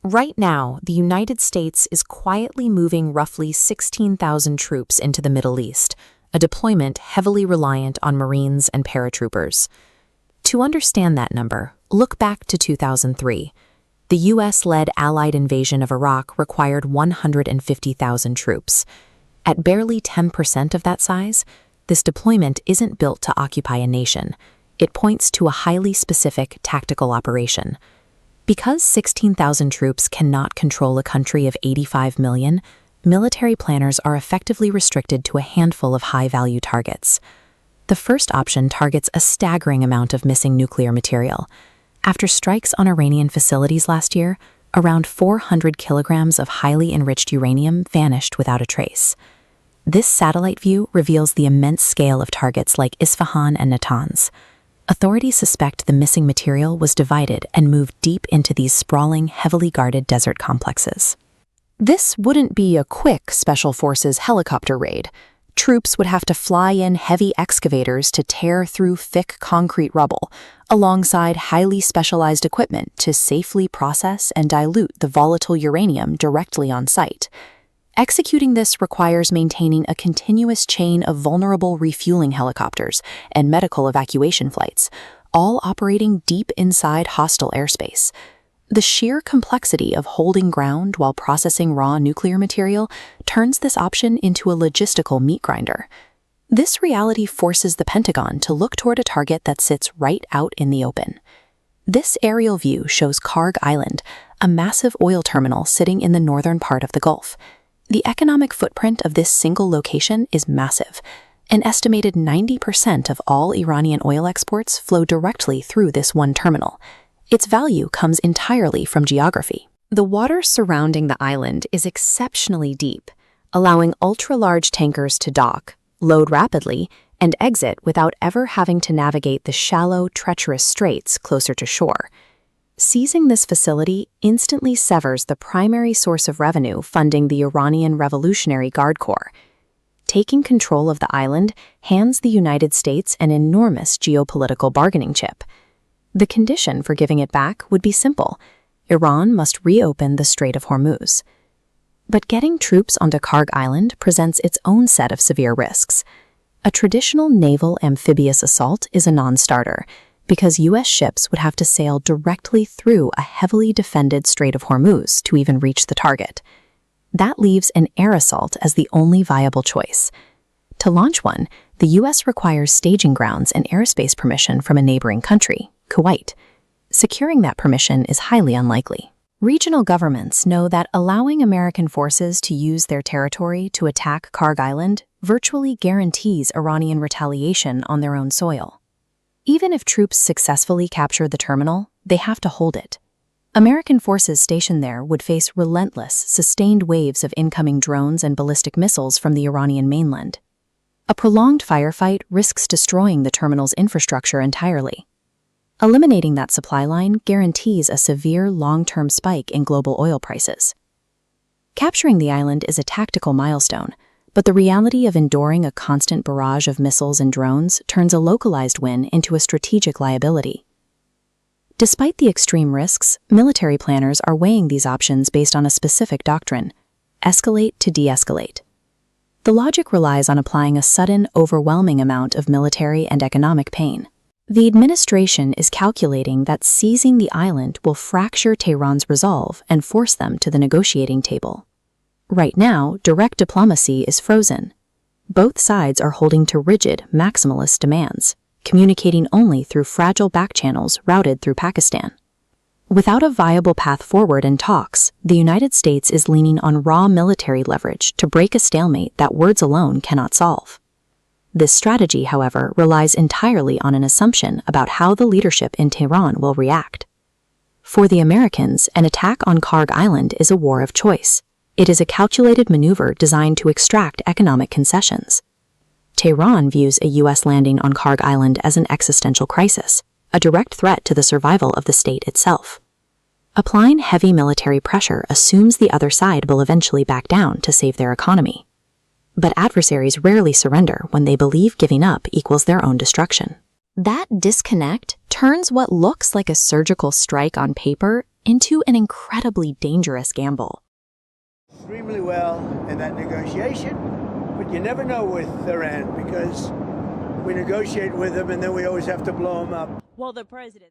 Right now, the United States is quietly moving roughly 16,000 troops into the Middle East, a deployment heavily reliant on Marines and paratroopers. To understand that number, look back to 2003. The U.S.-led Allied invasion of Iraq required 150,000 troops. At barely 10% of that size, this deployment isn't built to occupy a nation. It points to a highly specific tactical operation. Because 16,000 troops cannot control a country of 85 million, military planners are effectively restricted to a handful of high-value targets. The first option targets a staggering amount of missing nuclear material. After strikes on Iranian facilities last year, around 400 kilograms of highly enriched uranium vanished without a trace. This satellite view reveals the immense scale of targets like Isfahan and Natanz. Authorities suspect the missing material was divided and moved deep into these sprawling, heavily guarded desert complexes. This wouldn't be a quick Special Forces helicopter raid. Troops would have to fly in heavy excavators to tear through thick concrete rubble, alongside highly specialized equipment to safely process and dilute the volatile uranium directly on site. Executing this requires maintaining a continuous chain of vulnerable refueling helicopters and medical evacuation flights, all operating deep inside hostile airspace. The sheer complexity of holding ground while processing raw nuclear material turns this option into a logistical meat grinder. This reality forces the Pentagon to look toward a target that sits right out in the open. This aerial view shows Kharg Island, a massive oil terminal sitting in the northern part of the Gulf. The economic footprint of this single location is massive. An estimated 90% of all Iranian oil exports flow directly through this one terminal. Its value comes entirely from geography. The water surrounding the island is exceptionally deep, allowing ultra-large tankers to dock, load rapidly, and exit without ever having to navigate the shallow, treacherous straits closer to shore. Seizing this facility instantly severs the primary source of revenue funding the Iranian Revolutionary Guard Corps. Taking control of the island hands the United States an enormous geopolitical bargaining chip. The condition for giving it back would be simple. Iran must reopen the Strait of Hormuz. But getting troops onto Kharg Island presents its own set of severe risks. A traditional naval amphibious assault is a non-starter, because U.S. ships would have to sail directly through a heavily defended Strait of Hormuz to even reach the target. That leaves an air assault as the only viable choice. To launch one, the U.S. requires staging grounds and airspace permission from a neighboring country, Kuwait. Securing that permission is highly unlikely. Regional governments know that allowing American forces to use their territory to attack Kharg Island virtually guarantees Iranian retaliation on their own soil. Even if troops successfully capture the terminal, they have to hold it. American forces stationed there would face relentless, sustained waves of incoming drones and ballistic missiles from the Iranian mainland. A prolonged firefight risks destroying the terminal's infrastructure entirely. Eliminating that supply line guarantees a severe long-term spike in global oil prices. Capturing the island is a tactical milestone, but the reality of enduring a constant barrage of missiles and drones turns a localized win into a strategic liability. Despite the extreme risks, military planners are weighing these options based on a specific doctrine: escalate to de-escalate. The logic relies on applying a sudden, overwhelming amount of military and economic pain. The administration is calculating that seizing the island will fracture Tehran's resolve and force them to the negotiating table. Right now, direct diplomacy is frozen. Both sides are holding to rigid, maximalist demands, communicating only through fragile back channels routed through Pakistan. Without a viable path forward in talks, the United States is leaning on raw military leverage to break a stalemate that words alone cannot solve. This strategy, however, relies entirely on an assumption about how the leadership in Tehran will react. For the Americans, an attack on Kharg Island is a war of choice. It is a calculated maneuver designed to extract economic concessions. Tehran views a U.S. landing on Kharg Island as an existential crisis, a direct threat to the survival of the state itself. Applying heavy military pressure assumes the other side will eventually back down to save their economy. But adversaries rarely surrender when they believe giving up equals their own destruction. That disconnect turns what looks like a surgical strike on paper into an incredibly dangerous gamble. Extremely well in that negotiation, but you never know with Iran because we negotiate with them and then we always have to blow them up. Well, the president